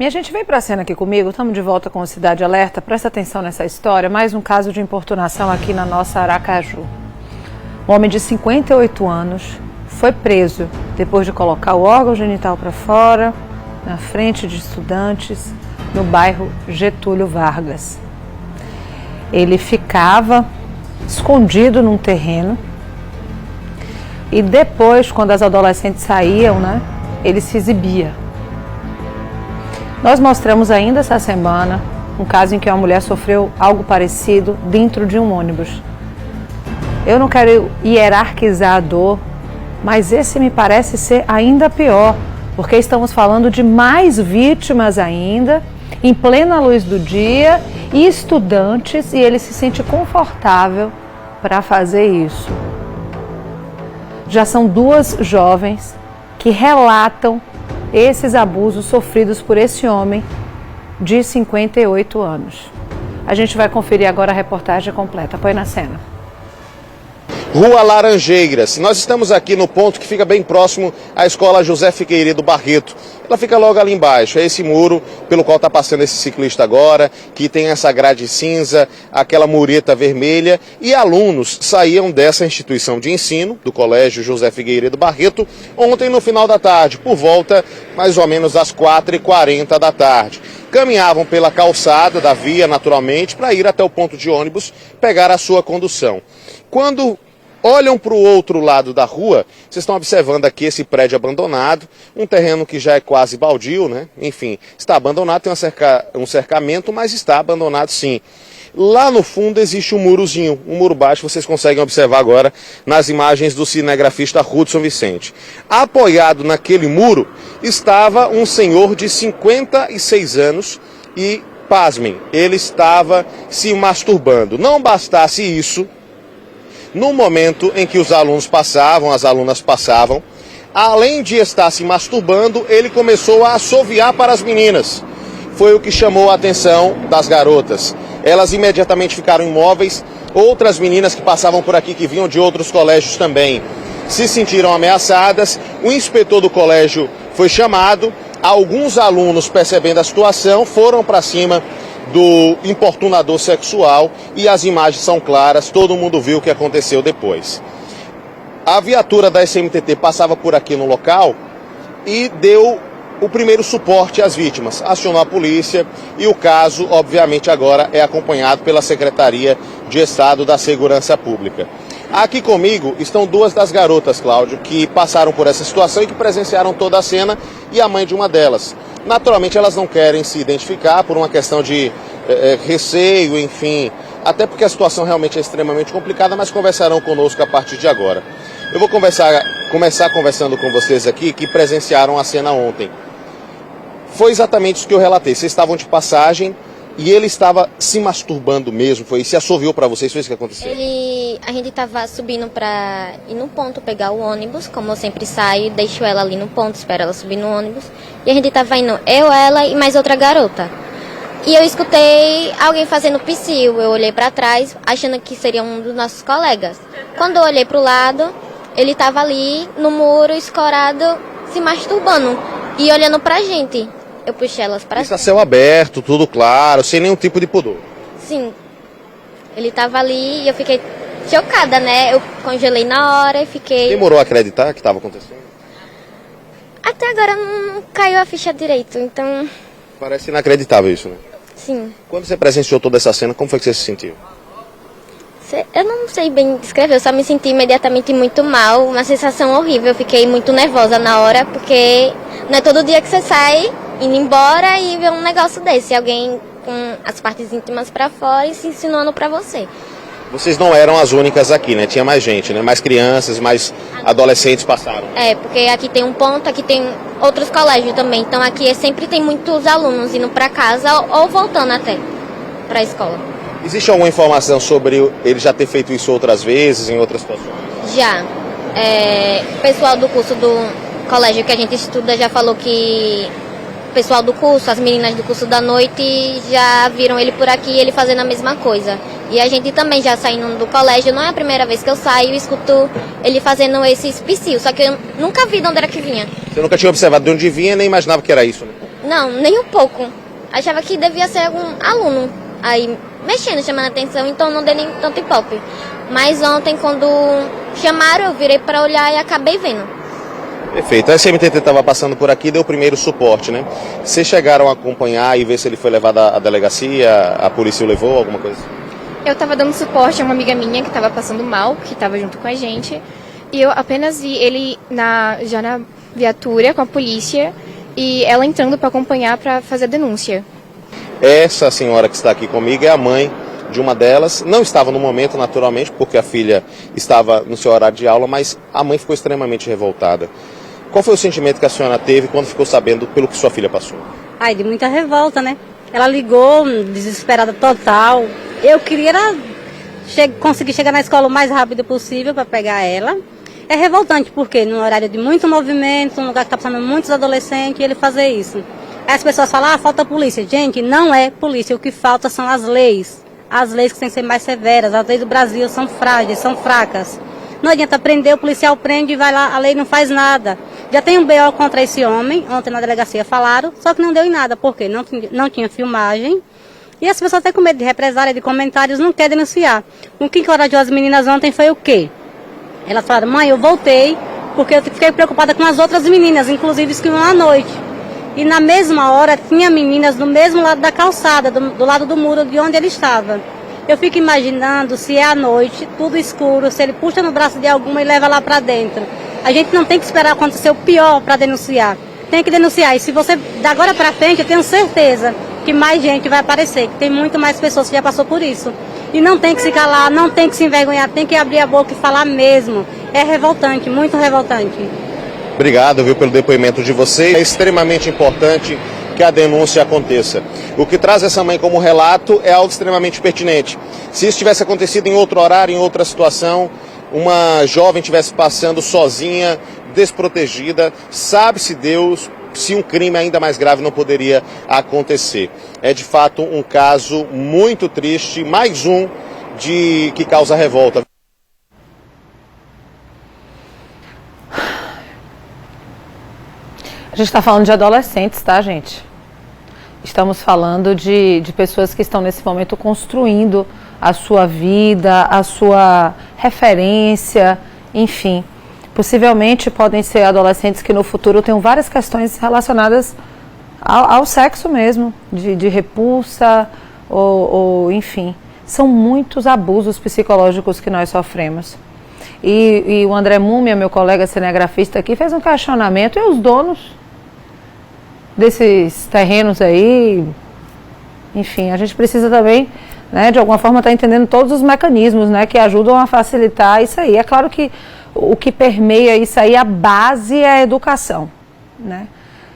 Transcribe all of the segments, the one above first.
Minha gente, vem pra cena aqui comigo, estamos de volta com o Cidade Alerta, presta atenção nessa história, mais um caso de importunação aqui na nossa Aracaju. Um homem de 58 anos foi preso depois de colocar o órgão genital para fora, na frente de estudantes, no bairro Getúlio Vargas. Ele ficava escondido num terreno e depois, quando as adolescentes saíam, ele se exibia. Nós mostramos ainda essa semana um caso em que uma mulher sofreu algo parecido dentro de um ônibus. Eu não quero hierarquizar a dor, mas esse me parece ser ainda pior, porque estamos falando de mais vítimas ainda, em plena luz do dia, e estudantes, e ele se sente confortável para fazer isso. Já são 2 jovens que relatam esses abusos sofridos por esse homem de 58 anos. A gente vai conferir agora a reportagem completa. Põe na cena. Rua Laranjeiras. Nós estamos aqui no ponto que fica bem próximo à Escola José Figueiredo Barreto. Ela fica logo ali embaixo, é esse muro pelo qual está passando esse ciclista agora, que tem essa grade cinza, aquela mureta vermelha, e alunos saíam dessa instituição de ensino, do Colégio José Figueiredo Barreto, ontem no final da tarde, por volta mais ou menos das 4h40 da tarde. Caminhavam pela calçada da via, naturalmente, para ir até o ponto de ônibus pegar a sua condução. Quando olham para o outro lado da rua, vocês estão observando aqui esse prédio abandonado, um terreno que já é quase baldio, Enfim, está abandonado, tem um cercamento, mas está abandonado sim. Lá no fundo existe um murozinho, um muro baixo, vocês conseguem observar agora nas imagens do cinegrafista Hudson Vicente. Apoiado naquele muro estava um senhor de 56 anos e, pasmem, ele estava se masturbando. Não bastasse isso, no momento em que os alunos passavam, as alunas passavam, além de estar se masturbando, ele começou a assoviar para as meninas. Foi o que chamou a atenção das garotas. Elas imediatamente ficaram imóveis. Outras meninas que passavam por aqui, que vinham de outros colégios também, se sentiram ameaçadas. O inspetor do colégio foi chamado. Alguns alunos, percebendo a situação, foram para cima do importunador sexual e as imagens são claras, todo mundo viu o que aconteceu depois. A viatura da SMTT passava por aqui no local e deu o primeiro suporte às vítimas, acionou a polícia e o caso, obviamente, agora é acompanhado pela Secretaria de Estado da Segurança Pública. Aqui comigo estão 2 das garotas, Cláudio, que passaram por essa situação e que presenciaram toda a cena, e a mãe de uma delas. Naturalmente, elas não querem se identificar por uma questão de receio, enfim, até porque a situação realmente é extremamente complicada, mas conversarão conosco a partir de agora. Eu vou começar conversando com vocês aqui, que presenciaram a cena ontem. Foi exatamente isso que eu relatei. Vocês estavam de passagem e ele estava se masturbando mesmo, se assoviou para vocês, foi isso que aconteceu? A gente estava subindo para ir no ponto pegar o ônibus, como eu sempre saio, deixo ela ali no ponto, espero ela subir no ônibus. E a gente estava indo, eu, ela e mais outra garota. E eu escutei alguém fazendo psiu, eu olhei para trás, achando que seria um dos nossos colegas. Quando eu olhei para o lado, ele estava ali no muro, escorado, se masturbando e olhando pra gente. Eu puxei elas pra cima. Isso a céu aberto, tudo claro, sem nenhum tipo de pudor. Sim. Ele tava ali e eu fiquei chocada, Eu congelei na hora e fiquei... Demorou a acreditar que estava acontecendo? Até agora não caiu a ficha direito, então... Parece inacreditável isso, Sim. Quando você presenciou toda essa cena, como foi que você se sentiu? Eu não sei bem descrever, eu só me senti imediatamente muito mal, uma sensação horrível. Eu fiquei muito nervosa na hora, porque não é todo dia que você sai indo embora e vê um negócio desse, alguém com as partes íntimas pra fora e se insinuando pra você. Vocês não eram as únicas aqui, Tinha mais gente, Mais crianças, mais adolescentes passaram. Porque aqui tem um ponto, aqui tem outros colégios também, então aqui sempre tem muitos alunos indo pra casa ou voltando até pra escola. Existe alguma informação sobre ele já ter feito isso outras vezes, em outras situações? Já. O pessoal do curso do colégio que a gente estuda já falou que o pessoal do curso, as meninas do curso da noite, já viram ele por aqui, ele fazendo a mesma coisa. E a gente também já saindo do colégio, não é a primeira vez que eu saio e escuto ele fazendo esses psiu, só que eu nunca vi de onde era que vinha. Você nunca tinha observado de onde vinha, nem imaginava que era isso, Não, nem um pouco. Achava que devia ser algum aluno aí mexendo, chamando a atenção, então não dei nem tanto ibope. Mas ontem, quando chamaram, eu virei para olhar e acabei vendo. Perfeito. A SMTT estava passando por aqui e deu o primeiro suporte, né? Vocês chegaram a acompanhar e ver se ele foi levado à delegacia, a polícia o levou, alguma coisa? Eu estava dando suporte a uma amiga minha que estava passando mal, que estava junto com a gente. E eu apenas vi ele já na viatura com a polícia e ela entrando para acompanhar para fazer a denúncia. Essa senhora que está aqui comigo é a mãe de uma delas. Não estava no momento, naturalmente, porque a filha estava no seu horário de aula, mas a mãe ficou extremamente revoltada. Qual foi o sentimento que a senhora teve quando ficou sabendo pelo que sua filha passou? Ai, de muita revolta, né? Ela ligou, desesperada total. Eu queria conseguir chegar na escola o mais rápido possível para pegar ela. É revoltante, porque num horário de muito movimento, num lugar que está passando muitos adolescentes, ele fazer isso. Aí as pessoas falam, falta polícia. Gente, não é polícia, o que falta são as leis. As leis que têm que ser mais severas. As leis do Brasil são frágeis, são fracas. Não adianta prender, o policial prende e vai lá, a lei não faz nada. Já tem um BO contra esse homem, ontem na delegacia falaram, só que não deu em nada, porque não tinha filmagem. E as pessoas até com medo de represália, de comentários, não querem denunciar. O que encorajou as meninas ontem foi o quê? Elas falaram, mãe, eu voltei, porque eu fiquei preocupada com as outras meninas, inclusive as que iam à noite. E na mesma hora tinha meninas do mesmo lado da calçada, do lado do muro de onde ele estava. Eu fico imaginando se é à noite, tudo escuro, se ele puxa no braço de alguma e leva lá para dentro. A gente não tem que esperar acontecer o pior para denunciar. Tem que denunciar. E se você, da agora para frente, eu tenho certeza que mais gente vai aparecer, que tem muito mais pessoas que já passou por isso. E não tem que se calar, não tem que se envergonhar, tem que abrir a boca e falar mesmo. É revoltante, muito revoltante. Obrigado, viu, pelo depoimento de vocês. É extremamente importante que a denúncia aconteça. O que traz essa mãe como relato é algo extremamente pertinente. Se isso tivesse acontecido em outro horário, em outra situação, uma jovem estivesse passando sozinha, desprotegida, sabe-se Deus se um crime ainda mais grave não poderia acontecer. É de fato um caso muito triste, mais um que causa revolta. A gente está falando de adolescentes, tá, gente? Estamos falando de pessoas que estão nesse momento construindo a sua vida, a sua referência, enfim. Possivelmente podem ser adolescentes que no futuro tenham várias questões relacionadas ao sexo mesmo, de repulsa, ou enfim. São muitos abusos psicológicos que nós sofremos. E o André Múmia, meu colega cinegrafista aqui, fez um questionamento, e os donos desses terrenos aí, enfim, a gente precisa também, né, de alguma forma estar entendendo todos os mecanismos, né, que ajudam a facilitar isso aí. É claro que o que permeia isso aí, a base é a educação, né?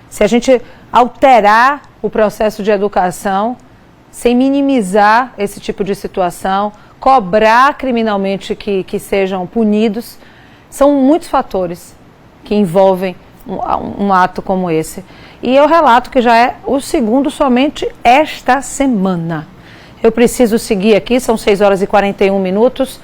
Se a gente alterar o processo de educação, sem minimizar esse tipo de situação, cobrar criminalmente que sejam punidos, são muitos fatores que envolvem um ato como esse. E eu relato que já é o segundo somente esta semana. Eu preciso seguir aqui, são 6 horas e 41 minutos.